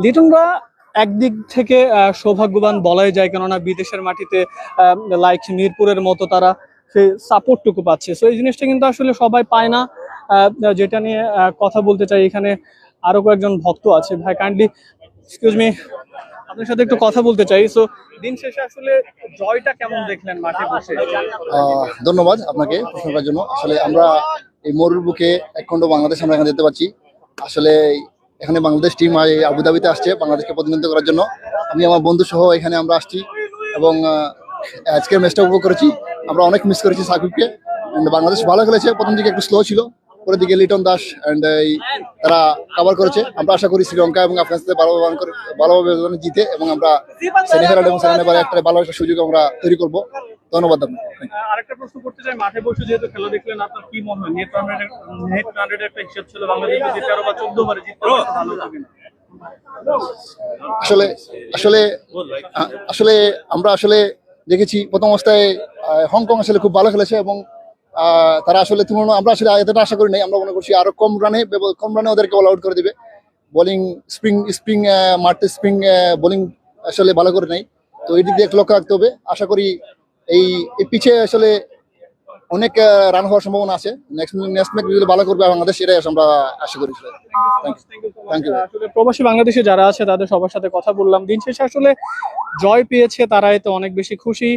লিটনরা একদিক থেকে সৌভাগ্যবান বলাই যায়, কেননা বিদেশের মাটিতে লাইক মিরপুরের মতো তারা সেই সাপোর্টটুকু পাচ্ছে। তো এই জিনিসটা কিন্তু আসলে সবাই পায় না। আহ, যেটা নিয়ে কথা বলতে চাই, এখানে আরো কয়েকজন ভক্ত আছে। ভাই কাইন্ডলি এক্সকিউজ মি, আপনার সাথে একটু কথা বলতে চাই। সো দিন শেষে আসলে জয়টা কেমন দেখলেন মাঠে বসে? ধন্যবাদ আপনাকে প্রশ্ন করার জন্য। আসলে আমরা এই মরুর বুকে একখণ্ড বাংলাদেশ আমরা এখানে দেখতে পাচ্ছি। আসলে এখানে বাংলাদেশ টিম আবুধাবিতে আসছে বাংলাদেশকে প্রতিনিধিত্ব করার জন্য। আমি আমার বন্ধু সহ এখানে আমরা আসছি এবং আজকের ম্যাচটা উপভোগ করেছি। আমরা অনেক মিস করেছি সাকিবকে। বাংলাদেশ ভালো খেলেছে, প্রথম দিকে একটু স্লো ছিল, পরের দিকে লিটন দাস অ্যান্ড তারা কভার করেছে। আমরা আশা করি শ্রীলঙ্কা এবং আফগানিস্তান ভালোভাবে জিতে এবং আমরা সেমিফাইনাল এবং সেমিফাইনালে একটা ভালো একটা সুযোগ আমরা তৈরি করবো। ধন্যবাদ আপনাকে। আরেকটা প্রশ্ন করতে চাই, মাঠে বসে যেহেতু খেলা দেখলেন, আপনার কি মনে হয় নেট রানের একটা হিসাব ছিল বাংলাদেশ যদি 13 বা 14 বারে জিততে পারতো ভালো হবে না? আসলে আসলে আসলে আমরা আসলে দেখেছি প্রথম অবস্থায় হংকং আসলে খুব ভালো খেলেছে এবং তারা আসলে তুলনা আমরা আসলে এতটা আশা করি নাই। আমরা মনে করছি আরো কম রানে ওদেরকে অল আউট করে দিবে। বোলিং স্প্রিং মারতে স্প্রিং বোলিং আসলে ভালো করে নাই। তো এই দিক দিয়ে একটু লক্ষ্য রাখতে হবে। আশা করি এই পিচে আসলে অনেক রান হওয়ার সম্ভাবনা আছে। নেক্সট ম্যাচ যদি ভালো করবে বাংলাদেশ, এটাই আমরা আশা করি। Thank you. আসলে প্রবাসী বাংলাদেশে যারা আছে তাদের সবার সাথে কথা বললাম। দিন শেষে আসলে জয় পেয়েছে তারা এতে অনেক বেশি খুশি।